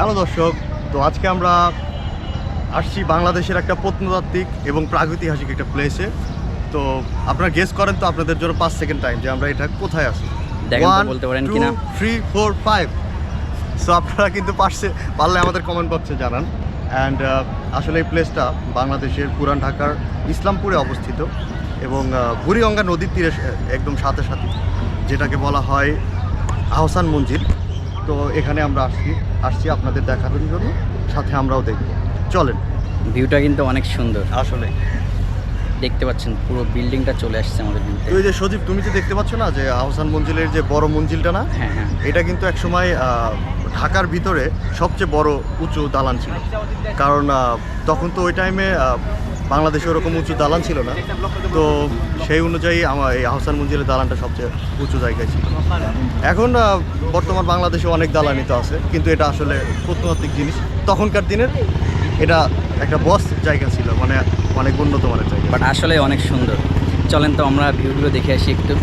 Hello দর্শক, তো আজকে আমরা আসছি বাংলাদেশের একটা প্রত্নতাত্ত্বিক এবং প্রাগৈতিহাসিক একটা প্লেসে। তো আপনারা গেস করেন তো, আপনাদের জন্য 5 সেকেন্ড টাইম যে আমরা এটা কোথায় আছি। বলতে পারেন কিনা 3, 4, 5। সো আপনারা কিন্তু পারলে আমাদের কমেন্ট বক্সে জানান। অ্যান্ড আসলে এই প্লেসটা বাংলাদেশের পুরান ঢাকার ইসলামপুরে অবস্থিত এবং বুড়িগঙ্গা নদীর তীরে একদম সাথে সাথে, যেটাকে বলা হয় আহসান মঞ্জিল। তো এখানে আমরা আসছি আপনাদের দেখানোর জন্য, সাথে আমরাও দেখব। চলেন। ভিউটা কিন্তু অনেক সুন্দর, আসলে দেখতে পাচ্ছেন পুরো বিল্ডিংটা চলে আসছে আমাদের ভিউতে। তো এই যে সজীব, তুমি যে দেখতে পাচ্ছ না যে আহসান মঞ্জিলের যে বড় মঞ্জিলটা না, হ্যাঁ হ্যাঁ, এটা কিন্তু একসময় ঢাকার ভিতরে সবচেয়ে বড় উঁচু দালান ছিল। কারণ তখন তো ওই টাইমে বাংলাদেশে ওরকম উঁচু দালান ছিল না। তো সেই অনুযায়ী আমার এই আহসান মঞ্জিলের দালানটা সবচেয়ে উঁচু জায়গায় ছিল। এখন বর্তমান বাংলাদেশে অনেক দালানই তো আছে, কিন্তু এটা আসলে প্রত্নতাত্ত্বিক জিনিস। তখনকার দিনের এটা একটা বস জায়গা ছিল, মানে অনেক উন্নত মানের জায়গা, বাট আসলে অনেক সুন্দর। চলেন তো আমরা ভিউগুলো দেখে আসি একটু।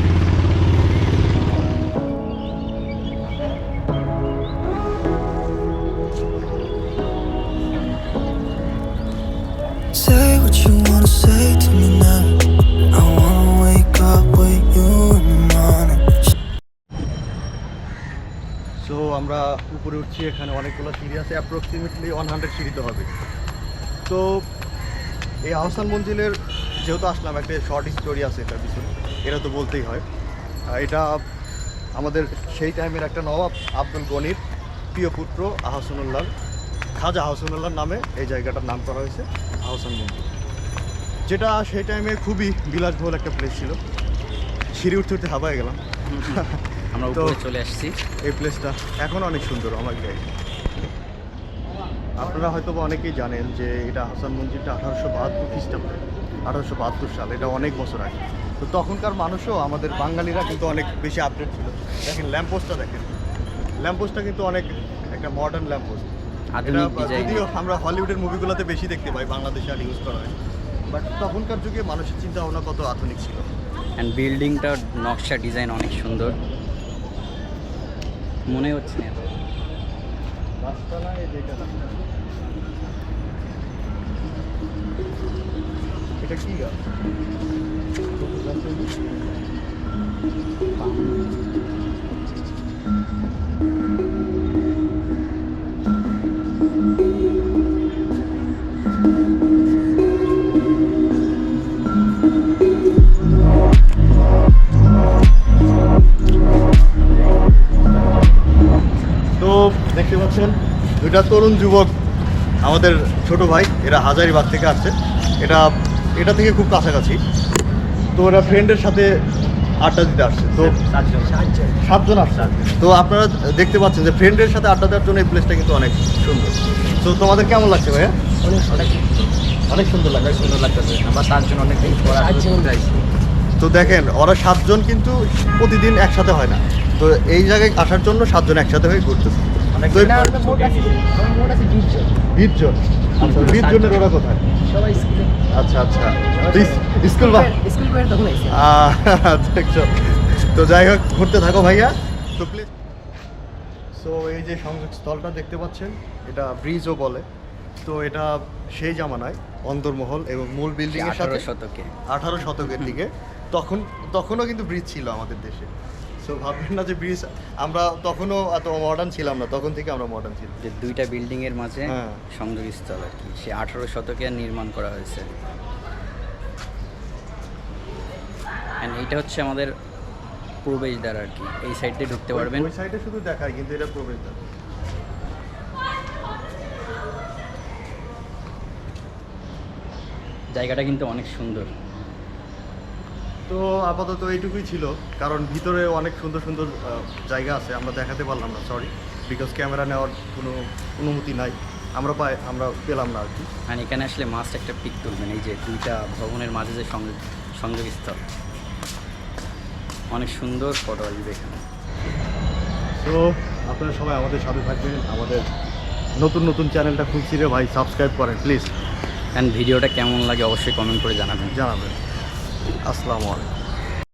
Say what you wanna say to me now. I wanna wake up with you in the morning. So আমরা উপরে উঠছি। এখানে অনেকগুলো সিঁড়ি আছে, অ্যাপ্রক্সিমেটলি 100 সিঁড়িতে হবে। তো এই আহসান মঞ্জিলের যেহেতু আসলাম, একটা শর্ট স্টোরি আছে এটার পিছনে, এটা তো বলতেই হয়। এটা আমাদের সেই টাইমের একটা নবাব আব্দুল গনির প্রিয় পুত্র খাজা আহসানুল্লাহর নামে এই জায়গাটার নাম করা হয়েছে আহসান মঞ্জিল, যেটা সেই টাইমে খুবই বিলাসবহুল একটা প্লেস ছিল। সিঁড়ি উঠতে উঠতে হাবায় গেলাম। আমরা উপরে চলে আসছি। এই প্লেসটা এখন অনেক সুন্দর আমার গায়ে। আপনারা হয়তো বা অনেকেই জানেন যে এটা আহসান মঞ্জিলটা 1872 খ্রিস্টাব্দে, 1872 সাল, এটা অনেক বছর আগে। তো তখনকার মানুষও, আমাদের বাঙালিরা কিন্তু অনেক বেশি আপডেট ছিল। দেখেন ল্যাম্পপোস্টটা, দেখেন ল্যাম্পপোস্টটা কিন্তু অনেক একটা মডার্ন ল্যাম্পপোস্ট। এটা যদিও আমরা হলিউডের মুভিগুলোতে বেশি দেখতে পাই, বাংলাদেশে আর ইউজ করা হয়, বাট তখনকার যুগে মানুষের চিন্তা ভাবনা কত আধুনিক ছিল। অ্যান্ড বিল্ডিংটার নকশা ডিজাইন অনেক সুন্দর, মনে হচ্ছে না এটা কি গাছ? তো দেখতে পাচ্ছেন দুইটা তরুণ যুবক, আমাদের ছোট ভাই, এরা হাজারীবাগ থেকে আসছে। এটা থেকে খুব কাছাকাছি। তো ওরা ফ্রেন্ডের সাথে আড্ডা দিতে আসছে। তো 7 জন আসছে। তো আপনারা দেখতে পাচ্ছেন যে ফ্রেন্ডের সাথে আড্ডা দেওয়ার জন্য এই প্লেসটা কিন্তু অনেক সুন্দর। তো তোমাদের কেমন লাগছে ভাইয়া? অনেক সুন্দর লাগতেছে। আমরা 7 জন অনেক তো দেখেন, ওরা 7 জন কিন্তু প্রতিদিন একসাথে হয় না। তো এই জায়গায় আসার জন্য 7 জন একসাথে হয়ে ঘুরতেছে। 20 জন। 20 জনের ওরা কোথায়? আচ্ছা আচ্ছা, স্কুল দেখছো। তো যাই হোক, ঘুরতে থাকো ভাইয়া। তো প্লিজ। সো এই যে সংযোগ স্থলটা দেখতে পাচ্ছেন, এটা ব্রিজও বলে। তো এটা সেই জামানায় অন্দরমহল এবং মূল বিল্ডিং এর সাথে 18 শতকের দিকে তখনও কিন্তু ব্রিজ ছিল আমাদের দেশে। সো ভাববেন না যে ব্রিজ, আমরা তখনও এত মডার্ন ছিলাম না, তখন থেকে আমরা মডার্ন ছিলাম। যে দুইটা বিল্ডিং এর মাঝে সংযোগস্থল আর কি, সে 18 শতকে নির্মাণ করা হয়েছে। এন্ড এইটা হচ্ছে আমাদের প্রবেশদ্বার আর কি, এই সাইড দিয়ে ঢুকতে পারবেন। ওই সাইডে শুধু দেখায়, কিন্তু এটা প্রবেশদ্বার। জায়গাটা কিন্তু অনেক সুন্দর। তো আপাতত এইটুকুই ছিল, কারণ ভিতরে অনেক সুন্দর সুন্দর জায়গা আছে, আমরা দেখাতে পারলাম না, সরি, বিকজ ক্যামেরা নেওয়ার কোনো অনুমতি নাই, আমরা পেলাম না আর কি। আর এখানে আসলে মাস্ট একটা পিক তুলবেন, এই যে দুইটা ভবনের মাঝে যে সংযোগস্থল, অনেক সুন্দর ফটো আসবে এখানে। তো আপনারা সবাই আমাদের সাথে থাকবেন। আমাদের নতুন চ্যানেলটা খুঁজছি রে ভাই, সাবস্ক্রাইব করেন প্লিজ। অ্যান্ড ভিডিওটা কেমন লাগে অবশ্যই কমেন্ট করে জানাবেন। আসসালামু আলাইকুম।